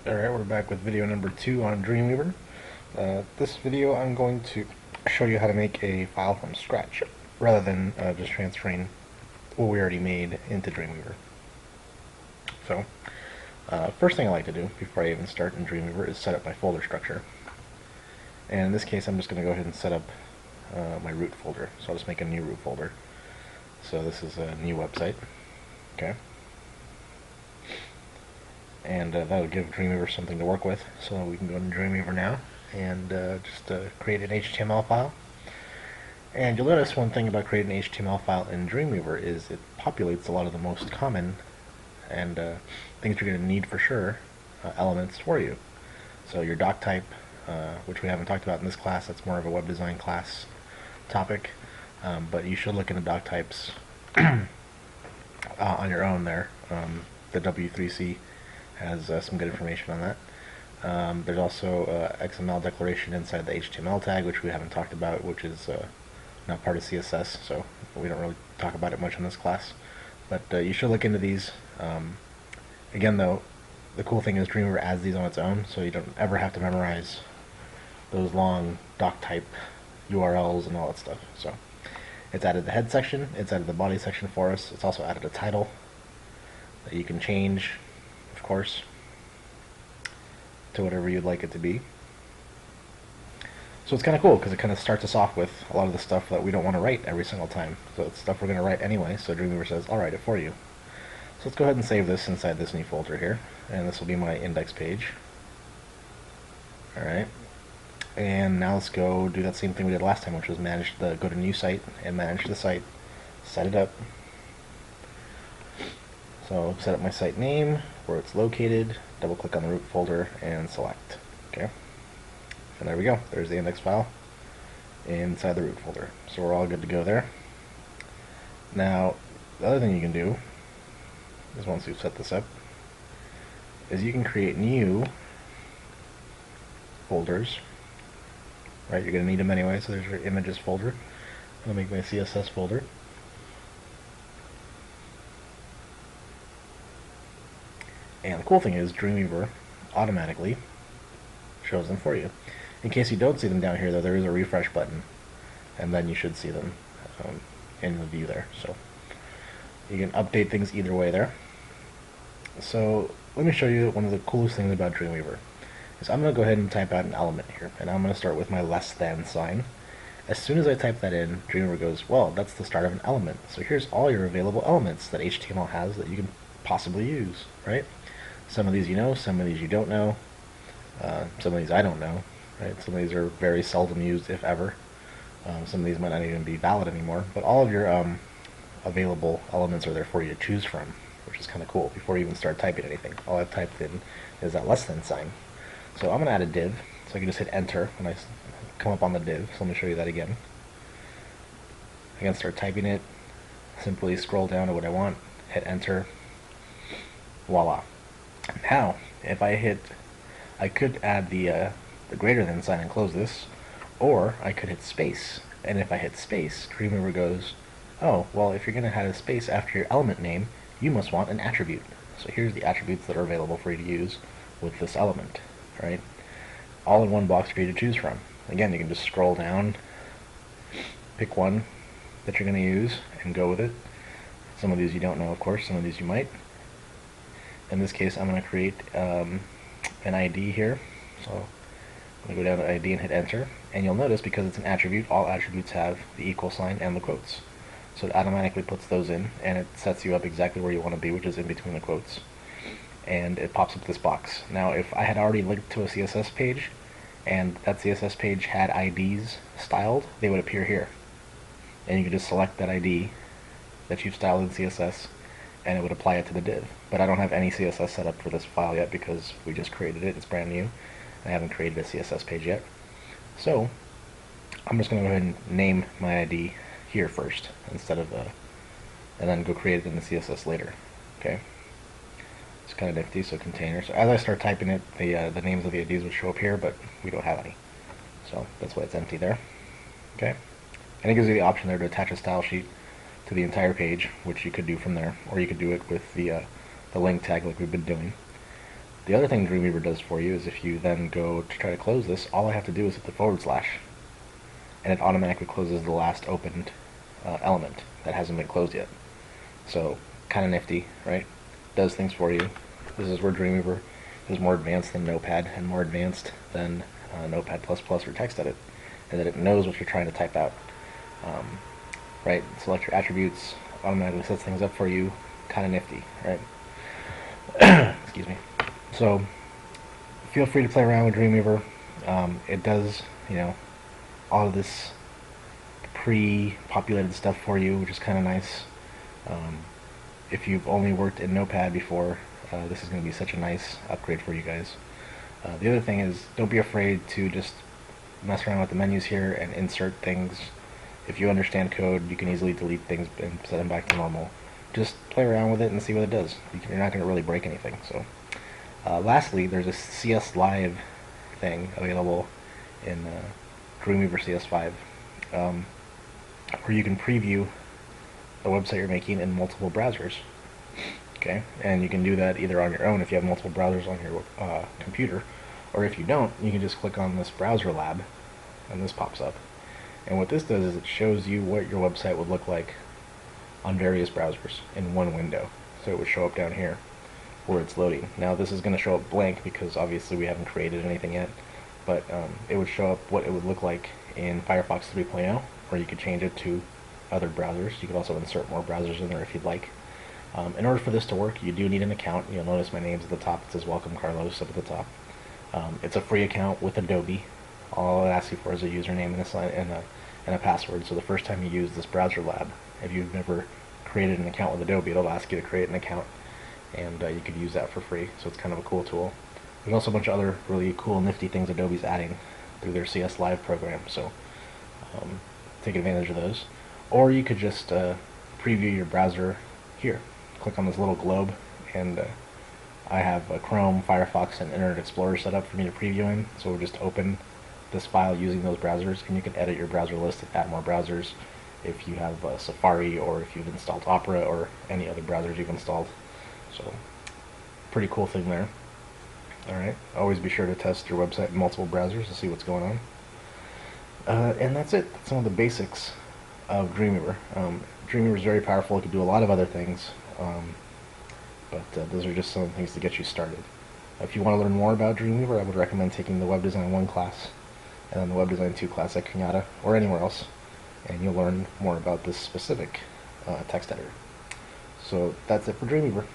Alright, we're back with video number 2 on Dreamweaver. This video I'm going to show you how to make a file from scratch rather than just transferring what we already made into Dreamweaver. So, first thing I like to do before I even start in Dreamweaver is set up my folder structure. And in this case I'm just going to go ahead and set up my root folder. So I'll just make a new root folder. So this is a new website. Okay. And that'll give Dreamweaver something to work with. So we can go into Dreamweaver now and just create an HTML file. And you'll notice one thing about creating an HTML file in Dreamweaver is it populates a lot of the most common and things you're going to need for sure elements for you. So your doc type, which we haven't talked about in this class, that's more of a web design class topic, but you should look into doc types on your own there. The W3C has some good information on that. There's also XML declaration inside the HTML tag, which we haven't talked about, which is not part of CSS, so we don't really talk about it much in this class. But you should look into these. Again, though, the cool thing is Dreamweaver adds these on its own, so you don't ever have to memorize those long doc type URLs and all that stuff. So it's added the head section, it's added the body section for us, it's also added a title that you can change, of course, to whatever you'd like it to be. So it's kind of cool because it kind of starts us off with a lot of the stuff that we don't want to write every single time. So it's stuff we're going to write anyway, so Dreamweaver says, I'll write it for you. So let's go ahead and save this inside this new folder here, and this will be my index page. Alright, and now let's go do that same thing we did last time, which was go to new site and manage the site, set it up. So set up my site name, where it's located, double click on the root folder and select. Okay. And there we go. There's the index file inside the root folder. So we're all good to go there. Now, the other thing you can do is once you've set this up, is you can create new folders. Right, you're going to need them anyway, so there's your images folder. I'll make my CSS folder. And the cool thing is Dreamweaver automatically shows them for you. In case you don't see them down here, though, there is a refresh button, and then you should see them in the view there. So you can update things either way there. So let me show you one of the coolest things about Dreamweaver. Is I'm going to go ahead and type out an element here, and I'm going to start with my less than sign. As soon as I type that in, Dreamweaver goes, well, that's the start of an element. So here's all your available elements that HTML has that you can possibly use, right? Some of these you know, some of these you don't know, some of these I don't know, right? Some of these are very seldom used, if ever. Some of these might not even be valid anymore, but all of your available elements are there for you to choose from, which is kind of cool before you even start typing anything. All I've typed in is that less than sign. So I'm going to add a div, so I can just hit enter when I come up on the div. So let me show you that again. I can start typing it, simply scroll down to what I want, hit enter, voila. Now, if I could add the greater than sign and close this, or I could hit space. And if I hit space, Dreamweaver goes, oh, well, if you're going to have a space after your element name, you must want an attribute. So here's the attributes that are available for you to use with this element, right? All in one box for you to choose from. Again, you can just scroll down, pick one that you're going to use, and go with it. Some of these you don't know, of course, some of these you might. In this case, I'm going to create an ID here. So I'm going to go down to ID and hit enter. And you'll notice, because it's an attribute, all attributes have the equal sign and the quotes. So it automatically puts those in, and it sets you up exactly where you want to be, which is in between the quotes. And it pops up this box. Now, if I had already linked to a CSS page, and that CSS page had IDs styled, they would appear here. And you can just select that ID that you've styled in CSS, and it would apply it to the div. But I don't have any CSS set up for this file yet because we just created it. It's brand new. I haven't created a CSS page yet. So I'm just going to go ahead and name my ID here first instead of and then go create it in the CSS later. Okay. It's kind of nifty. So container. So as I start typing it, the names of the IDs would show up here, but we don't have any. So that's why it's empty there. Okay. And it gives you the option there to attach a style sheet to the entire page, which you could do from there, or you could do it with the link tag like we've been doing. The other thing Dreamweaver does for you is if you then go to try to close this, all I have to do is hit the /, and it automatically closes the last opened element that hasn't been closed yet. So, kind of nifty, right? Does things for you. This is where Dreamweaver is more advanced than Notepad and more advanced than Notepad++ or TextEdit, and that it knows what you're trying to type out. Right? Select your attributes, automatically sets things up for you. Kind of nifty, right? Excuse me. So, feel free to play around with Dreamweaver. It does, all of this pre-populated stuff for you, which is kind of nice. If you've only worked in Notepad before, this is going to be such a nice upgrade for you guys. The other thing is, don't be afraid to just mess around with the menus here and insert things. If you understand code, you can easily delete things and set them back to normal. Just play around with it and see what it does. You're not going to really break anything. So, lastly, there's a CS Live thing available in Dreamweaver CS5, where you can preview the website you're making in multiple browsers. Okay, and you can do that either on your own if you have multiple browsers on your computer, or if you don't, you can just click on this browser lab, and this pops up. And what this does is it shows you what your website would look like on various browsers in one window. So it would show up down here where it's loading. Now this is going to show up blank because obviously we haven't created anything yet, but it would show up what it would look like in Firefox 3.0, or you could change it to other browsers. You could also insert more browsers in there if you'd like. In order for this to work, you do need an account. You'll notice my name's at the top. It says Welcome Carlos up at the top. It's a free account with Adobe. All it asks you for is a username and a password. So the first time you use this browser lab, if you've never created an account with Adobe, it'll ask you to create an account, and you could use that for free. So it's kind of a cool tool. There's also a bunch of other really cool, nifty things Adobe's adding through their CS Live program. So take advantage of those. Or you could just preview your browser here. Click on this little globe, and I have Chrome, Firefox, and Internet Explorer set up for me to preview in. So we'll just open this file using those browsers, and you can edit your browser list and add more browsers if you have Safari, or if you've installed Opera, or any other browsers you've installed. So, pretty cool thing there. Alright, always be sure to test your website in multiple browsers to see what's going on. And that's it. That's some of the basics of Dreamweaver. Dreamweaver is very powerful. It can do a lot of other things, but those are just some of the things to get you started. If you want to learn more about Dreamweaver, I would recommend taking the Web Design 1 class and then the Web Design 2 class at Kenyatta or anywhere else, and you'll learn more about this specific text editor. So that's it for Dreamweaver.